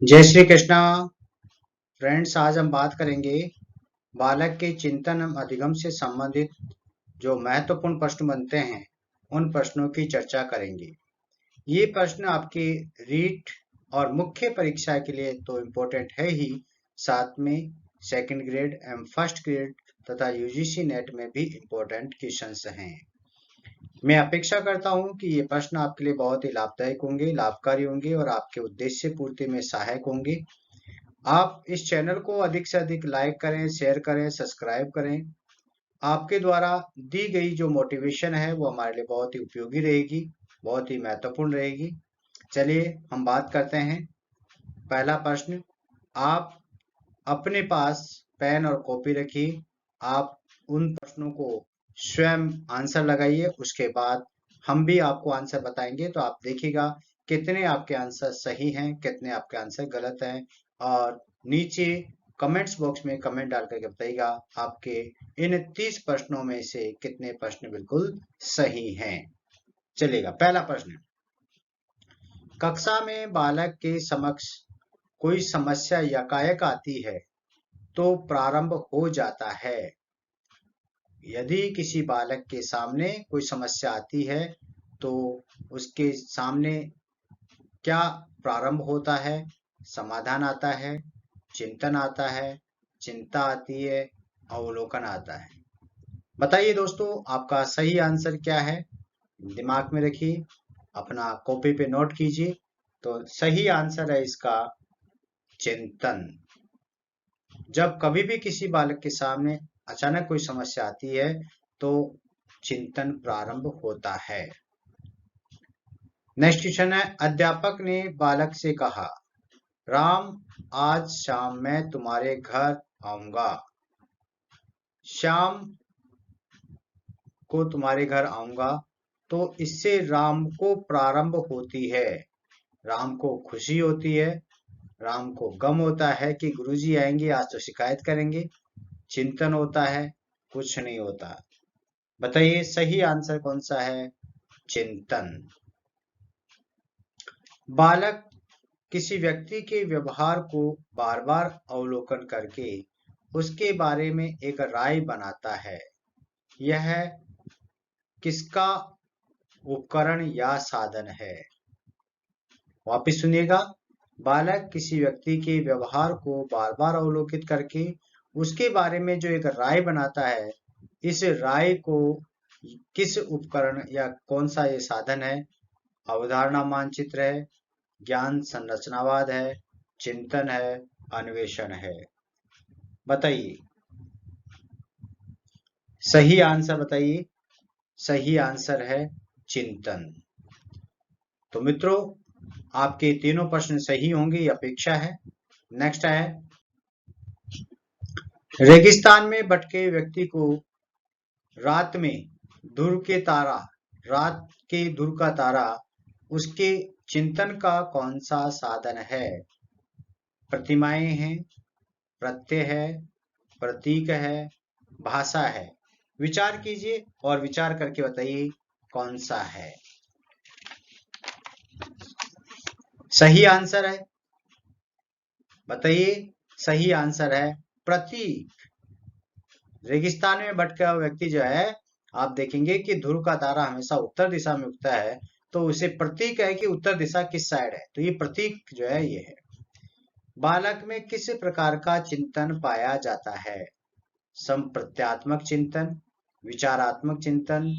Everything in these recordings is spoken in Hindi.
जय श्री कृष्णा। फ्रेंड्स, आज हम बात करेंगे बालक के चिंतन एवं अधिगम से संबंधित जो महत्वपूर्ण प्रश्न बनते हैं उन प्रश्नों की चर्चा करेंगे। ये प्रश्न आपके रीट और मुख्य परीक्षा के लिए तो इम्पोर्टेंट है ही, साथ में सेकंड ग्रेड एवं फर्स्ट ग्रेड तथा यूजीसी नेट में भी इम्पोर्टेंट क्वेश्चंस हैं। मैं अपेक्षा करता हूं कि ये प्रश्न आपके लिए बहुत ही लाभदायक होंगे, लाभकारी होंगे और आपके उद्देश्य पूर्ति में सहायक होंगे। आप इस चैनल को अधिक से अधिक लाइक करें, शेयर करें, सब्सक्राइब करें। आपके द्वारा दी गई जो मोटिवेशन है वो हमारे लिए बहुत ही उपयोगी रहेगी, बहुत ही महत्वपूर्ण रहेगी। चलिए हम बात करते हैं। पहला प्रश्न, आप अपने पास पेन और कॉपी रखिए। आप उन प्रश्नों को स्वयं आंसर लगाइए, उसके बाद हम भी आपको आंसर बताएंगे तो आप देखिएगा कितने आपके आंसर सही हैं, कितने आपके आंसर गलत हैं। और नीचे कमेंट्स बॉक्स में कमेंट डाल करके बताइएगा आपके इन 30 प्रश्नों में से कितने प्रश्न बिल्कुल सही हैं। चलिएगा, पहला प्रश्न, कक्षा में बालक के समक्ष कोई समस्या यकायक आती है तो प्रारंभ हो जाता है। यदि किसी बालक के सामने कोई समस्या आती है तो उसके सामने क्या प्रारंभ होता है? समाधान आता है, चिंतन आता है, चिंता आती है, अवलोकन आता है। बताइए दोस्तों, आपका सही आंसर क्या है? दिमाग में रखिए, अपना कॉपी पे नोट कीजिए। तो सही आंसर है इसका चिंतन। जब कभी भी किसी बालक के सामने अचानक कोई समस्या आती है तो चिंतन प्रारंभ होता है। नेक्स्ट क्वेश्चन है, अध्यापक ने बालक से कहा, राम, आज शाम मैं तुम्हारे घर आऊंगा। शाम को तुम्हारे घर आऊंगा, तो इससे राम को प्रारंभ होती है। राम को खुशी होती है, राम को गम होता है कि गुरुजी आएंगे, आज तो शिकायत करेंगे। चिंतन होता है, कुछ नहीं होता। बताइए सही आंसर कौन सा है? चिंतन। बालक किसी व्यक्ति के व्यवहार को बार बार अवलोकन करके उसके बारे में एक राय बनाता है। यह किसका उपकरण या साधन है? वापिस सुनिएगा। बालक किसी व्यक्ति के व्यवहार को बार बार अवलोकित करके उसके बारे में जो एक राय बनाता है, इस राय को किस उपकरण या कौन सा ये साधन है? अवधारणा मानचित्र है, ज्ञान संरचनावाद है, चिंतन है, अन्वेषण है। बताइए सही आंसर बताइए। सही आंसर है चिंतन। तो मित्रों, आपके तीनों प्रश्न सही होंगे, ये अपेक्षा है। नेक्स्ट है, रेगिस्तान में भटके व्यक्ति को रात में धूर के तारा रात के धूर का तारा उसके चिंतन का कौन सा साधन है? प्रतिमाएं हैं, प्रत्यय है, प्रतीक है, भाषा है। विचार कीजिए और विचार करके बताइए कौन सा है। सही आंसर है, बताइए। सही आंसर है प्रतीक। रेगिस्तान में भटका हुआ व्यक्ति जो है, आप देखेंगे कि ध्रुव का तारा हमेशा उत्तर दिशा में उगता है, तो उसे प्रतीक है कि उत्तर दिशा किस साइड है, तो ये प्रतीक जो है ये है। बालक में किस प्रकार का चिंतन पाया जाता है? संप्रत्यात्मक चिंतन, विचारात्मक चिंतन,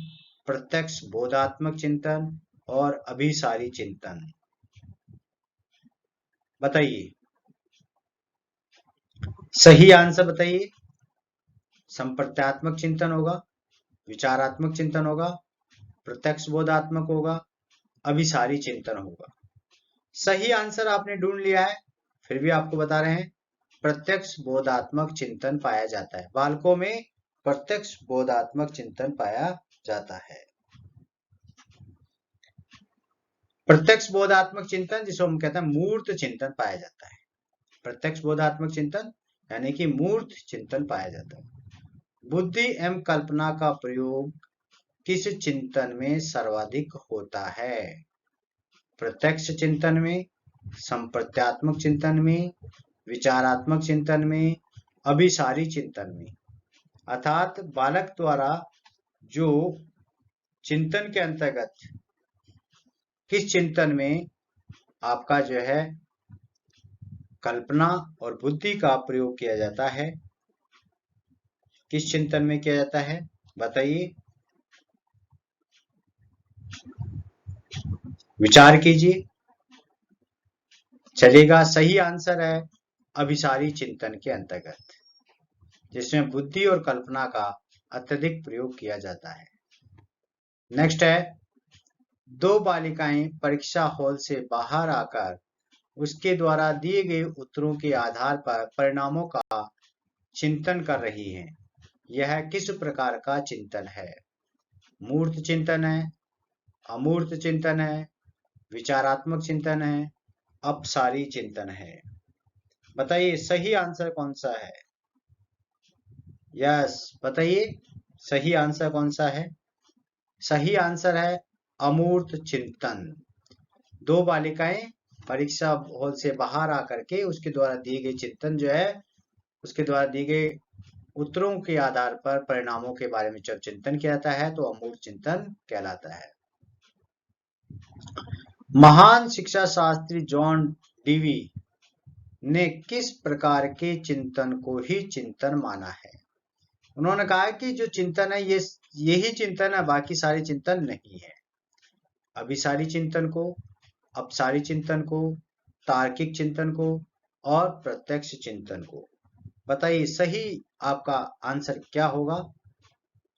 प्रत्यक्ष बोधात्मक चिंतन और अभिसारी चिंतन। बताइए सही आंसर बताइए। संप्रत्यात्मक चिंतन होगा, विचारात्मक चिंतन होगा, प्रत्यक्ष बोधात्मक होगा, अभिसारी चिंतन होगा। सही आंसर आपने ढूंढ लिया है, फिर भी आपको बता रहे हैं प्रत्यक्ष बोधात्मक चिंतन पाया जाता है। बालकों में प्रत्यक्ष बोधात्मक चिंतन पाया जाता है। प्रत्यक्ष बोधात्मक चिंतन जिसे हम कहते हैं मूर्त चिंतन पाया जाता है। प्रत्यक्ष बोधात्मक चिंतन यानी कि मूर्त चिंतन पाया जाता है। बुद्धि एवं कल्पना का प्रयोग किस चिंतन में सर्वाधिक होता है? प्रत्यक्ष चिंतन में, संप्रत्यात्मक चिंतन में, विचारात्मक चिंतन में, अभिसारी चिंतन में। अर्थात बालक द्वारा जो चिंतन के अंतर्गत किस चिंतन में आपका जो है कल्पना और बुद्धि का प्रयोग किया जाता है, किस चिंतन में किया जाता है बताइए, विचार कीजिए। चलेगा, सही आंसर है अभिसारी चिंतन के अंतर्गत, जिसमें बुद्धि और कल्पना का अत्यधिक प्रयोग किया जाता है। नेक्स्ट है, दो बालिकाएं परीक्षा हॉल से बाहर आकर उसके द्वारा दिए गए उत्तरों के आधार पर परिणामों का चिंतन कर रही हैं। यह किस प्रकार का चिंतन है? मूर्त चिंतन है, अमूर्त चिंतन है, विचारात्मक चिंतन है, अपसारी चिंतन है। बताइए सही आंसर कौन सा है? यस, बताइए सही आंसर कौन सा है? सही आंसर है अमूर्त चिंतन। दो बालिकाएं परीक्षा हॉल से बाहर आकर के उसके द्वारा दिए गए चिंतन जो है, उसके द्वारा दिए गए उत्तरों के आधार पर परिणामों के बारे में जब चिंतन किया जाता है तो अमूर्त चिंतन कहलाता है। महान शिक्षा शास्त्री जॉन डीवी ने किस प्रकार के चिंतन को ही चिंतन माना है? उन्होंने कहा कि जो चिंतन है ये यही चिंतन है, बाकी सारे चिंतन नहीं है। अभिसारी चिंतन को, अपसारी चिंतन को, तार्किक चिंतन को और प्रत्यक्ष चिंतन को। बताइए सही आपका आंसर क्या होगा?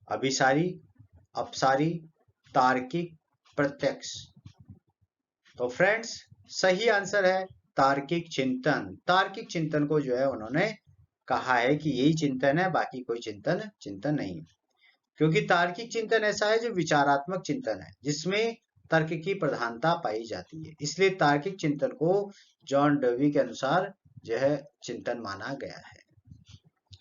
अभिसारी, अपसारी, तार्किक, प्रत्यक्ष। तो फ्रेंड्स सही आंसर है तार्किक चिंतन। तार्किक चिंतन को जो है उन्होंने कहा है कि यही चिंतन है, बाकी कोई चिंतन नहीं। क्योंकि तार्किक चिंतन ऐसा है जो विचारात्मक चिंतन है, जिसमें तर्क की प्रधानता पाई जाती है, इसलिए तार्किक चिंतन को जॉन डीवी के अनुसार जो है चिंतन माना गया है।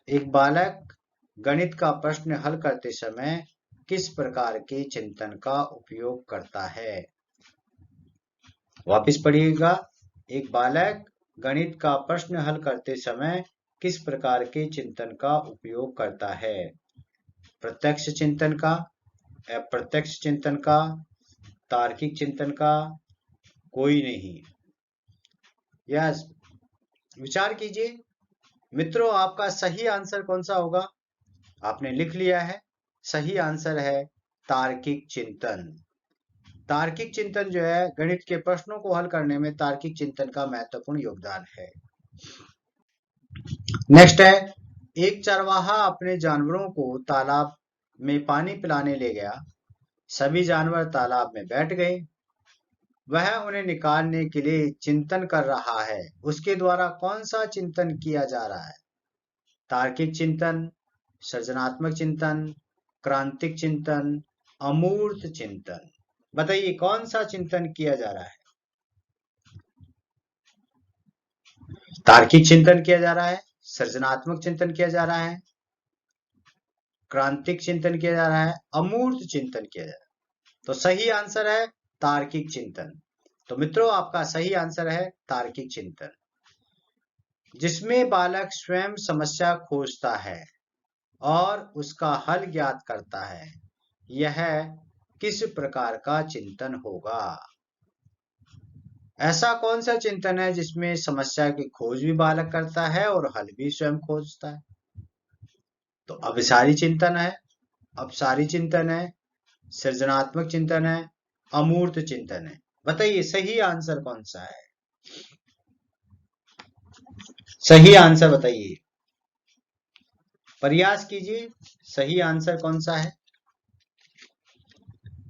एक बालक गणित का प्रश्न हल करते समय किस प्रकार के चिंतन का उपयोग करता है? वापिस पढ़िएगा। एक बालक गणित का प्रश्न हल करते समय किस प्रकार के चिंतन का उपयोग करता है? प्रत्यक्ष चिंतन का, अप्रत्यक्ष चिंतन का, तार्किक चिंतन का, कोई नहीं। यस, विचार कीजिए मित्रों, आपका सही आंसर कौन सा होगा? आपने लिख लिया है, सही आंसर है तार्किक चिंतन। तार्किक चिंतन जो है गणित के प्रश्नों को हल करने में तार्किक चिंतन का महत्वपूर्ण योगदान है। नेक्स्ट है, एक चरवाहा अपने जानवरों को तालाब में पानी पिलाने ले गया। सभी जानवर तालाब में बैठ गए। वह उन्हें निकालने के लिए चिंतन कर रहा है। उसके द्वारा कौन सा चिंतन किया जा रहा है? तार्किक चिंतन, सृजनात्मक चिंतन, क्रांतिक चिंतन, अमूर्त चिंतन। बताइए कौन सा चिंतन किया जा रहा है? तार्किक चिंतन किया जा रहा है, सृजनात्मक चिंतन किया जा रहा है, क्रांतिक चिंतन किया जा रहा है, अमूर्त चिंतन किया जा रहा है। तो सही आंसर है तार्किक चिंतन। तो मित्रों आपका सही आंसर है तार्किक चिंतन, जिसमें बालक स्वयं समस्या खोजता है और उसका हल ज्ञात करता है। यह किस प्रकार का चिंतन होगा? ऐसा कौन सा चिंतन है जिसमें समस्या की खोज भी बालक करता है और हल भी स्वयं खोजता है? तो अभिसारी चिंतन है, अपसारी चिंतन है, सृजनात्मक चिंतन है, अमूर्त चिंतन है। बताइए सही आंसर कौन सा है? सही आंसर बताइए, प्रयास कीजिए, सही आंसर कौन सा है?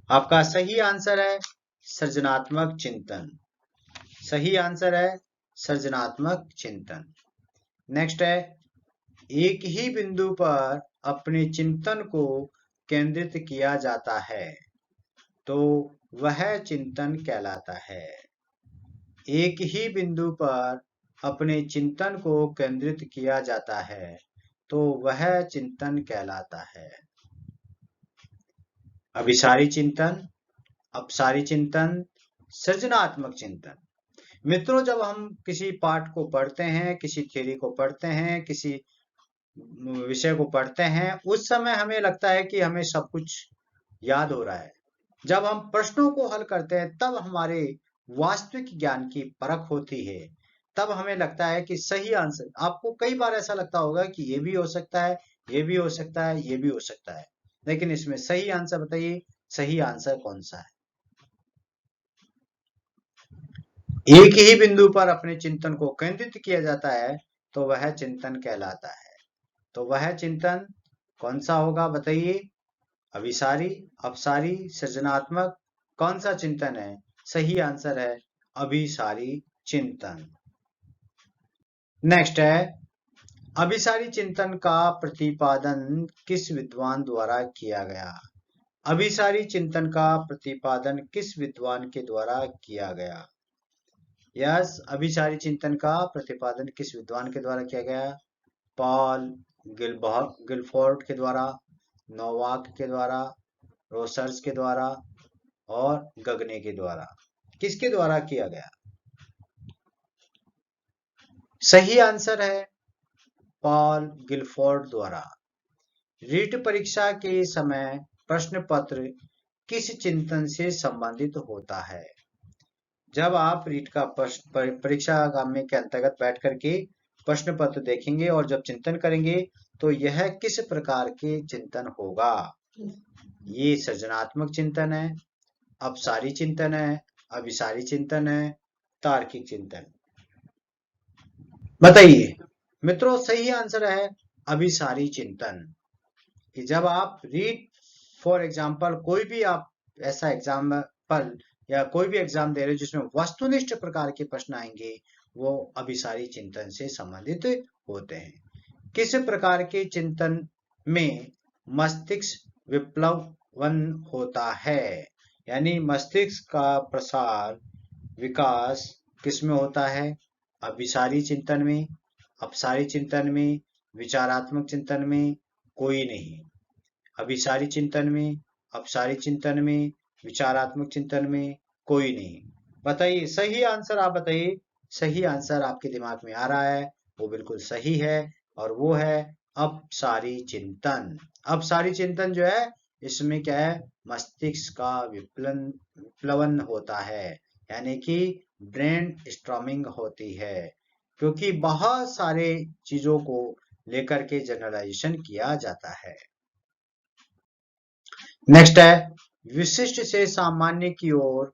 आपका सही आंसर है सृजनात्मक चिंतन। सही आंसर है सृजनात्मक चिंतन। नेक्स्ट है, एक ही बिंदु पर अपने चिंतन को केंद्रित किया जाता है तो वह चिंतन कहलाता है। एक ही बिंदु पर अपने चिंतन को केंद्रित किया जाता है तो वह चिंतन कहलाता है। अभिसारी चिंतन, अपसारी चिंतन, सृजनात्मक चिंतन। मित्रों, जब हम किसी पाठ को पढ़ते हैं, किसी थ्योरी को पढ़ते हैं, किसी विषय को पढ़ते हैं, उस समय हमें लगता है कि हमें सब कुछ याद हो रहा है। जब हम प्रश्नों को हल करते हैं, तब हमारे वास्तविक ज्ञान की परख होती है। तब हमें लगता है कि सही आंसर, आपको कई बार ऐसा लगता होगा कि ये भी हो सकता है, ये भी हो सकता है, ये भी हो सकता है, लेकिन इसमें सही आंसर बताइए, सही आंसर कौन सा है? एक ही बिंदु पर अपने चिंतन को केंद्रित किया जाता है तो वह चिंतन कहलाता है। तो वह चिंतन कौन सा होगा बताइए? अभिसारी, अपसारी, सृजनात्मक, कौन सा चिंतन है? सही आंसर है अभिसारी चिंतन। नेक्स्ट है, अभिसारी चिंतन का प्रतिपादन किस विद्वान द्वारा किया गया? अभिसारी चिंतन का प्रतिपादन किस विद्वान के द्वारा किया गया? यस, अभिसारी चिंतन का प्रतिपादन किस विद्वान के द्वारा किया गया? पॉल गिलफोर्ड के द्वारा, नोवाक के द्वारा, रोसर्स के द्वारा और गगने के द्वारा। किसके द्वारा किया गया? सही आंसर है पॉल गिलफोर्ड द्वारा। रीट परीक्षा के समय प्रश्न पत्र किस चिंतन से संबंधित होता है? जब आप रीट का परीक्षा में के अंतर्गत बैठ करके प्रश्न पत्र देखेंगे और जब चिंतन करेंगे तो यह किस प्रकार के चिंतन होगा? ये सृजनात्मक चिंतन है, अपसारी चिंतन है, अभिसारी चिंतन है, तार्किक चिंतन। बताइए मित्रों, सही आंसर है अभिसारी चिंतन। कि जब आप रीड फॉर एग्जाम्पल कोई भी आप ऐसा एग्जाम्पल या कोई भी एग्जाम दे रहे हो जिसमें वस्तुनिष्ठ प्रकार के प्रश्न आएंगे, वो अभिसारी चिंतन से संबंधित होते हैं। किस प्रकार के चिंतन में मस्तिष्क विप्लवन होता है? यानी मस्तिष्क का प्रसार विकास किस में होता है? अभिसारी चिंतन में, अपसारी चिंतन में, विचारात्मक चिंतन में? कोई नहीं। अभिसारी चिंतन में, अपसारी चिंतन में, विचारात्मक चिंतन में? कोई नहीं। बताइए सही आंसर, आप बताइए सही आंसर आपके दिमाग में आ रहा है, वो बिल्कुल सही है और वो है अपसारी चिंतन। अपसारी चिंतन जो है, इसमें क्या है? मस्तिष्क का विप्लवन होता है, यानी कि ब्रेन स्टॉर्मिंग होती है, क्योंकि बहुत सारे चीजों को लेकर के जनरलाइजेशन किया जाता है। नेक्स्ट है, विशिष्ट से सामान्य की ओर,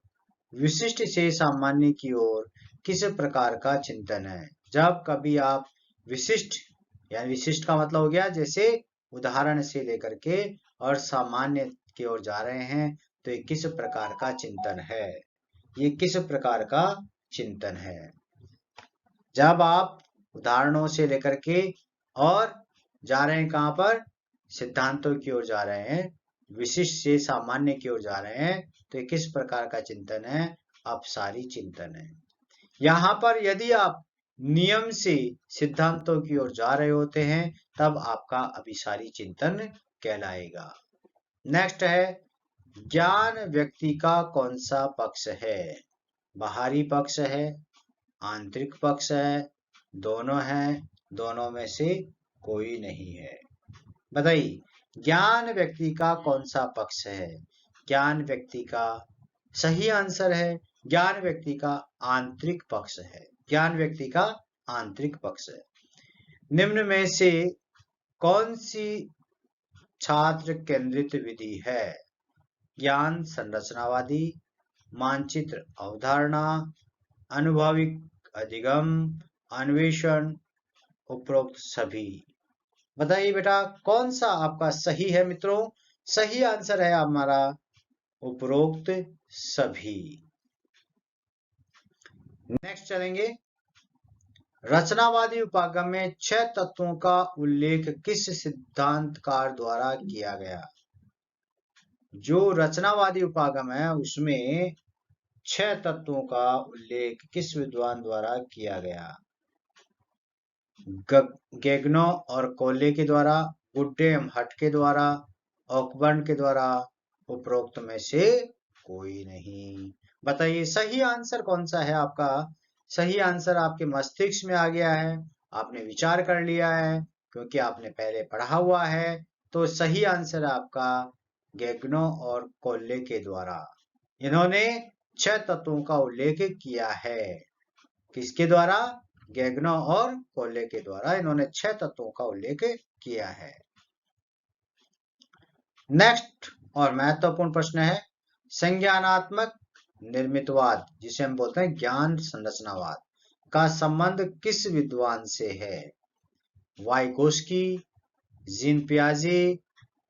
विशिष्ट से सामान्य की ओर किस प्रकार का चिंतन है? जब कभी आप विशिष्ट, यानी विशिष्ट का मतलब हो गया जैसे उदाहरण से लेकर के और सामान्य की ओर जा रहे हैं, तो ये किस प्रकार का चिंतन है? ये किस प्रकार का चिंतन है? जब आप उदाहरणों से लेकर के और जा रहे हैं कहां पर? सिद्धांतों की ओर जा रहे हैं, विशिष्ट से सामान्य की ओर जा रहे हैं, तो ये किस प्रकार का चिंतन है? अपसारी चिंतन है। यहाँ पर यदि आप नियम से सिद्धांतों की ओर जा रहे होते हैं, तब आपका अभिसारी चिंतन कहलाएगा। नेक्स्ट है, ज्ञान व्यक्ति का कौन सा पक्ष है? बाहरी पक्ष है, आंतरिक पक्ष है, दोनों है, दोनों में से कोई नहीं है? बताइए ज्ञान व्यक्ति का कौन सा पक्ष है? ज्ञान व्यक्ति का सही आंसर है ज्ञान व्यक्ति का आंतरिक पक्ष है। ज्ञान व्यक्ति का आंतरिक पक्ष है। निम्न में से कौन सी छात्र केंद्रित विधि है? ज्ञान संरचनावादी, मानचित्र अवधारणा, अनुभविक अधिगम, अन्वेषण, उपरोक्त सभी? बताइए बेटा कौन सा आपका सही है? मित्रों सही आंसर है हमारा उपरोक्त सभी। नेक्स्ट चलेंगे, रचनावादी उपागम में 6 तत्वों का उल्लेख किस सिद्धांतकार द्वारा किया गया? जो रचनावादी उपागम है उसमें 6 तत्वों का उल्लेख किस विद्वान द्वारा किया गया? गेगनो और कोल्ले के द्वारा, गुड्डे हट के द्वारा, ऑकबर्न के द्वारा, उपरोक्त में से कोई नहीं? बताइए सही आंसर कौन सा है आपका? सही आंसर आपके मस्तिष्क में आ गया है, आपने विचार कर लिया है क्योंकि आपने पहले पढ़ा हुआ है। तो सही आंसर आपका गैगनो और कोल्ले के द्वारा। इन्होंने 6 तत्वों का उल्लेख किया है। किसके द्वारा? गैगनो और कोल्ले के द्वारा इन्होंने 6 तत्वों का उल्लेख किया है। नेक्स्ट और महत्वपूर्ण प्रश्न है संज्ञानात्मक निर्मितवाद, जिसे हम बोलते हैं ज्ञान संरचनावाद, का संबंध किस विद्वान से है? वाइगोस्की, जीन पियाजे,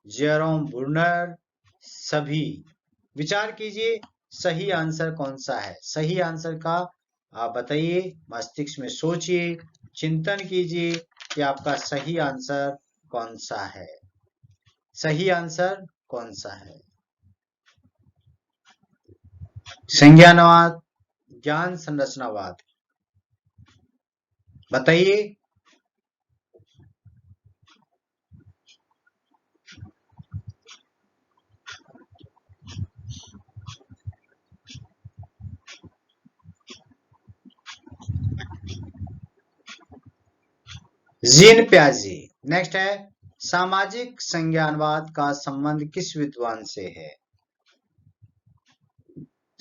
जेरोम ब्रूनर, सभी। विचार कीजिए सही आंसर कौन सा है। सही आंसर का आप बताइए, मस्तिष्क में सोचिए, चिंतन कीजिए कि आपका सही आंसर कौन सा है। सही आंसर कौन सा है? संज्ञानवाद, ज्ञान संरचनावाद, बताइए। जीन प्याजे। नेक्स्ट है सामाजिक संज्ञानवाद का संबंध किस विद्वान से है?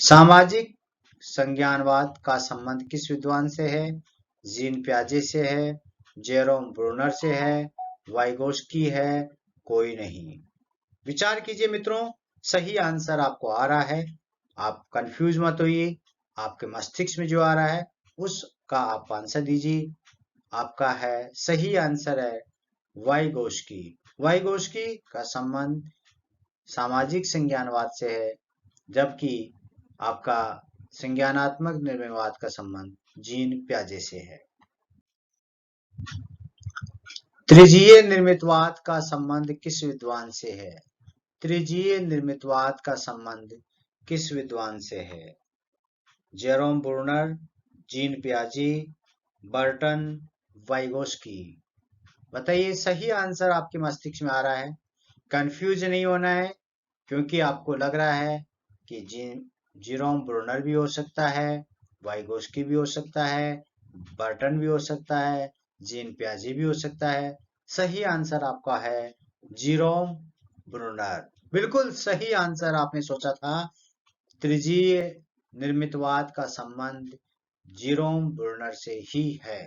सामाजिक संज्ञानवाद का संबंध किस विद्वान से है? जीन प्याजे से है, जेरोम ब्रूनर से है, वाइगोस्की है, कोई नहीं। विचार कीजिए मित्रों, सही आंसर आपको आ रहा है, आप कंफ्यूज मत होइए, आपके मस्तिष्क में जो आ रहा है उसका आप आंसर दीजिए। आपका है सही आंसर है वाइगोस्की। वाइगोस्की का संबंध सामाजिक संज्ञानवाद से है, जबकि आपका संज्ञानात्मक निर्णयवाद का संबंध जीन प्याजे से है। त्रिजीय निर्मितवाद का संबंध किस विद्वान से है? त्रिजीय निर्मितवाद का संबंध किस विद्वान से है? जेरोम ब्रूनर, जीन पियाजे, बर्टन, वाइगोस्की। बताइए सही आंसर आपके मस्तिष्क में आ रहा है। कंफ्यूज नहीं होना है, क्योंकि आपको लग रहा है कि जेरोम ब्रूनर भी हो सकता है, वाइगोस्की भी हो सकता है, बर्टन भी हो सकता है, जीन पियाजे भी हो सकता है। सही आंसर आपका है जेरोम ब्रूनर। बिल्कुल सही आंसर आपने सोचा था। त्रिजीय निर्मितवाद का संबंध जेरोम ब्रूनर से ही है।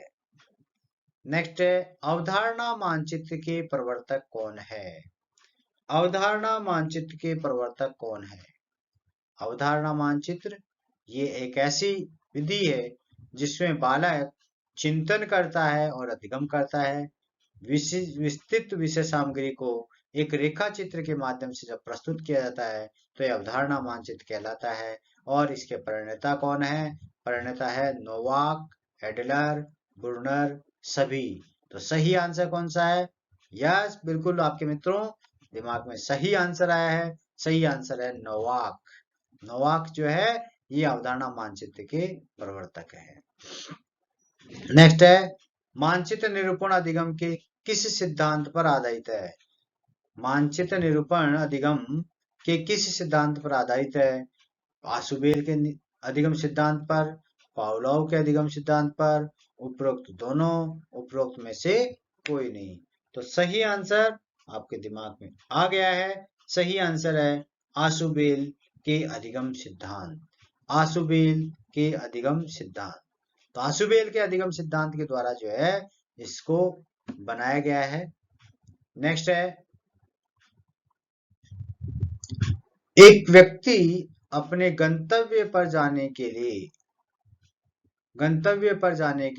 नेक्स्ट है अवधारणा मानचित्र के प्रवर्तक कौन है? अवधारणा मानचित्र के प्रवर्तक कौन है? अवधारणा मानचित्र ये एक ऐसी विधि है जिसमें बालक चिंतन करता है और अधिगम करता है। विस्तृत विषय सामग्री को एक रेखा चित्र के माध्यम से जब प्रस्तुत किया जाता है तो यह अवधारणा मानचित्र कहलाता है। और इसके प्रणेता कौन है? प्रणेता है नोवाक, एडलर, ब्रूनर, सभी। तो सही आंसर कौन सा है? यस, बिल्कुल आपके मित्रों दिमाग में सही आंसर आया है। सही आंसर है नोवाक। नोवाक जो है ये अवधारणा मानचित्र के प्रवर्तक है। नेक्स्ट है मानचित्र निरूपण अधिगम के किस सिद्धांत पर आधारित है? मानचित्र निरूपण अधिगम के किस सिद्धांत पर आधारित है? आशुबेल के अधिगम सिद्धांत पर, पावलोव के अधिगम सिद्धांत पर, उपरोक्त दोनों, उपरोक्त में से कोई नहीं। तो सही आंसर आपके दिमाग में आ गया है। सही आंसर है आशुबेल के अधिगम सिद्धांत। आशुबेल के अधिगम सिद्धांत। तो आशुबेल के अधिगम सिद्धांत के द्वारा जो है इसको बनाया गया है। नेक्स्ट है एक व्यक्ति अपने गंतव्य पर जाने के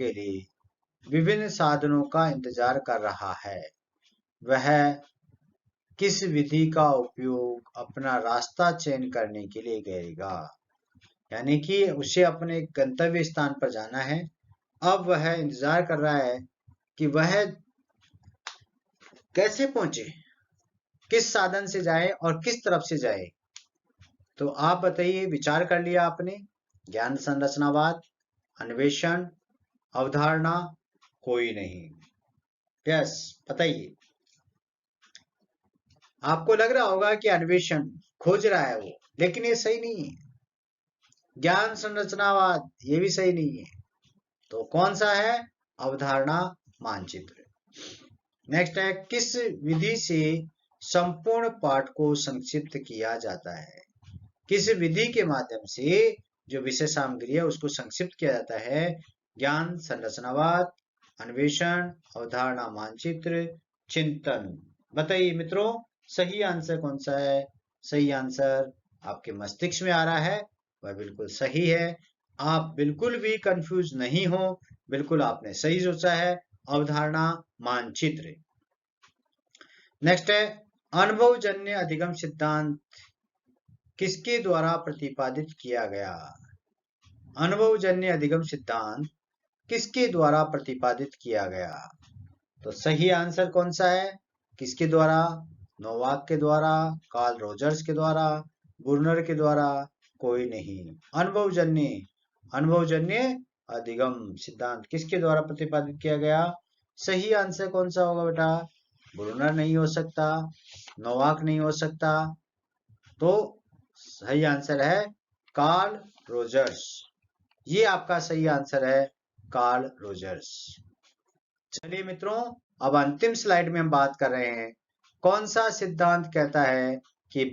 लिए विभिन्न साधनों का इंतजार कर रहा है। वह किस विधि का उपयोग अपना रास्ता चयन करने के लिए करेगा? यानी कि उसे अपने गंतव्य स्थान पर जाना है। अब वह इंतजार कर रहा है कि वह कैसे पहुंचे, किस साधन से जाए और किस तरफ से जाए। तो आप बताइए, विचार कर लिया आपने? ज्ञान संरचनावाद, अन्वेषण, अवधारणा, कोई नहीं। यस, बताइए। आपको लग रहा होगा कि अन्वेषण खोज रहा है वो, लेकिन ये सही नहीं है। ज्ञान संरचनावाद ये भी सही नहीं है। तो कौन सा है? अवधारणा मानचित्र। नेक्स्ट है, किस विधि से संपूर्ण पाठ को संक्षिप्त किया जाता है? किस विधि के माध्यम से जो विषय सामग्री है उसको संक्षिप्त किया जाता है? ज्ञान संरचनावाद, अन्वेषण, अवधारणा मानचित्र, चिंतन। बताइए मित्रों, सही आंसर कौन सा है? सही आंसर आपके मस्तिष्क में आ रहा है वह बिल्कुल सही है। आप बिल्कुल भी कंफ्यूज नहीं हो, बिल्कुल आपने सही सोचा है, अवधारणा मानचित्र। नेक्स्ट है, अनुभवजन्य अधिगम सिद्धांत किसके द्वारा प्रतिपादित किया गया? अनुभवजन्य अधिगम सिद्धांत किसके द्वारा प्रतिपादित किया गया? तो सही आंसर कौन सा है? किसके द्वारा? नोवाक के द्वारा, कार्ल रोजर्स के द्वारा, बुर्नर के द्वारा? कोई नहीं। अनुभवजन्य अधिगम सिद्धांत किसके द्वारा प्रतिपादित किया गया? सही आंसर कौन सा होगा बेटा? बुर्नर नहीं हो सकता, नोवाक नहीं हो सकता, तो सही आंसर है कार्ल रोजर्स। ये आपका सही आंसर है, कार्ल रोजर्स। चलिए मित्रों, अब अंतिम स्लाइड में हम बात कर रहे हैं, कौन सा सिद्धांत कहता है कि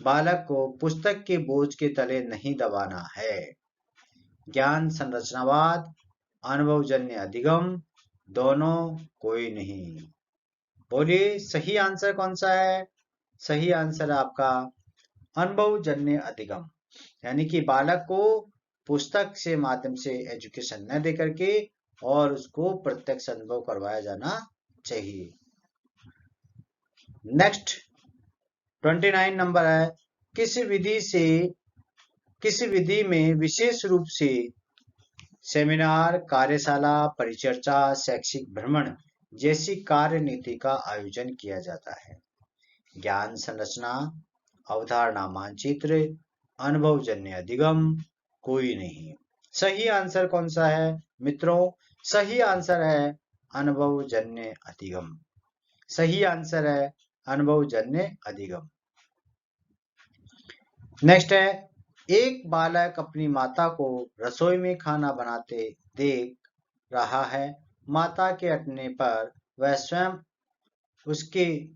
बालक को पुस्तक के बोझ के तले नहीं दबाना है? ज्ञान संरचनावाद, अनुभवजन्य अधिगम, दोनों, कोई नहीं। बोलिए सही आंसर कौन सा है? सही आंसर आपका अनुभवजन्य अधिगम, यानी कि बालक को पुस्तक से माध्यम से एजुकेशन न दे करके और उसको प्रत्यक्ष अनुभव करवाया जाना चाहिए। नेक्स्ट 29 नंबर है, किस विधि में विशेष रूप से सेमिनार, कार्यशाला, परिचर्चा, शैक्षिक भ्रमण जैसी कार्य नीति का आयोजन किया जाता है? ज्ञान संरचना, अवधारणा मानचित्र, अनुभवजन्य अधिगम, कोई नहीं। सही आंसर कौन सा है मित्रों? सही आंसर है अनुभवजन्य अधिगम। सही आंसर है अनुभवजन्य अधिगम। नेक्स्ट है, एक बालक अपनी माता को रसोई में खाना बनाते देख रहा है। माता के हटने पर वह स्वयं उसके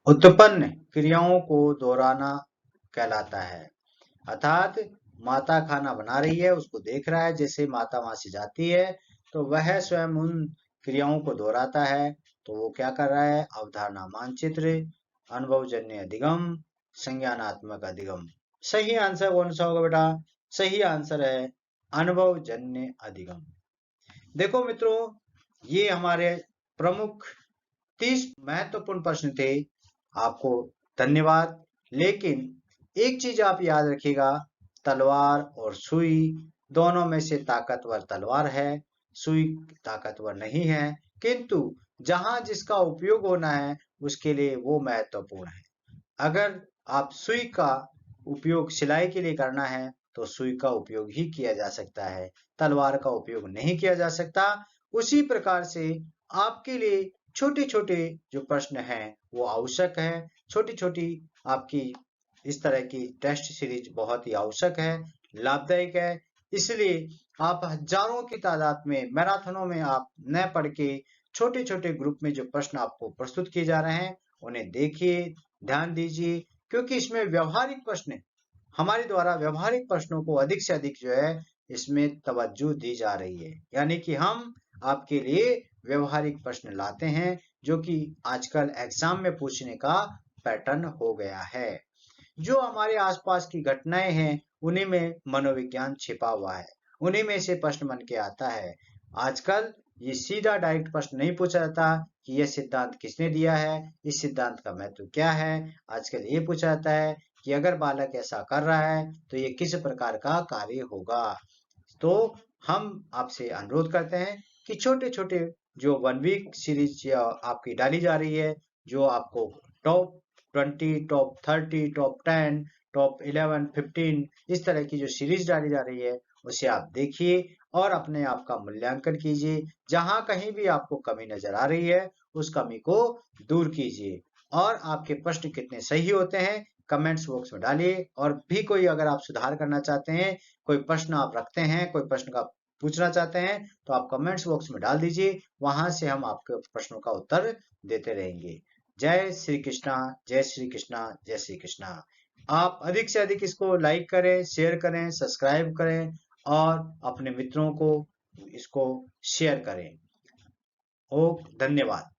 उत्पन्न क्रियाओं को दोहराना कहलाता है। अर्थात माता खाना बना रही है, उसको देख रहा है, जैसे माता वहां से जाती है तो वह स्वयं उन क्रियाओं को दोहराता है, तो वो क्या कर रहा है? अवधारणा मानचित्र, अनुभवजन्य अधिगम, संज्ञानात्मक अधिगम। सही आंसर कौन सा होगा बेटा? सही आंसर है अनुभवजन्य अधिगम। देखो मित्रों, ये हमारे प्रमुख 30 महत्वपूर्ण प्रश्न थे। आपको धन्यवाद। लेकिन एक चीज आप याद रखिएगा, तलवार और सुई दोनों में से ताकतवर तलवार है, सुई ताकतवर नहीं है, किंतु जहां जिसका उपयोग होना है उसके लिए वो महत्वपूर्ण है। अगर आप सुई का उपयोग सिलाई के लिए करना है तो सुई का उपयोग ही किया जा सकता है, तलवार का उपयोग नहीं किया जा सकता। उसी प्रकार से आपके लिए छोटे छोटे जो प्रश्न हैं वो आवश्यक है। छोटी छोटी आपकी इस तरह की टेस्ट सीरीज बहुत ही आवश्यक है, लाभदायक है। इसलिए आप हजारों की तादाद में मैराथनों में आप न पढ़ के छोटे छोटे ग्रुप में जो प्रश्न आपको प्रस्तुत किए जा रहे हैं उन्हें देखिए, ध्यान दीजिए, क्योंकि इसमें व्यवहारिक प्रश्न, हमारे द्वारा व्यवहारिक प्रश्नों को अधिक से अधिक जो है इसमें तवज्जो दी जा रही है। यानी कि हम आपके लिए व्यवहारिक प्रश्न लाते हैं जो कि आजकल एग्जाम में पूछने का पैटर्न हो गया है। जो हमारे आसपास की घटनाएं हैं उन्हीं में मनोविज्ञान छिपा हुआ है, उन्हीं में से प्रश्न बन के आता है। आजकल ये सीधा डायरेक्ट प्रश्न नहीं पूछा जाता कि यह सिद्धांत किसने दिया है, इस सिद्धांत का महत्व क्या है। आजकल ये पूछा जाता है कि अगर बालक ऐसा कर रहा है तो ये किस प्रकार का कार्य होगा। तो हम आपसे अनुरोध करते हैं कि छोटे छोटे जो 1 वीक सीरीज आपकी डाली जा रही है, जो आपको टॉप 20, टॉप 30, टॉप 10, टॉप 11, 15 इस तरह की जो सीरीज डाली जा रही है उसे आप देखिए और अपने आप का मूल्यांकन कीजिए। जहां कहीं भी आपको कमी नजर आ रही है उस कमी को दूर कीजिए और आपके प्रश्न कितने सही होते हैं कमेंट्स बॉक्स में डालिए। और भी कोई अगर आप सुधार करना चाहते हैं, कोई प्रश्न आप रखते हैं, कोई प्रश्न का पूछना चाहते हैं, तो आप कमेंट्स बॉक्स में डाल दीजिए। वहां से हम आपके प्रश्नों का उत्तर देते रहेंगे। जय श्री कृष्णा, जय श्री कृष्णा, जय श्री कृष्णा। आप अधिक से अधिक इसको लाइक करें, शेयर करें, सब्सक्राइब करें और अपने मित्रों को इसको शेयर करें। धन्यवाद।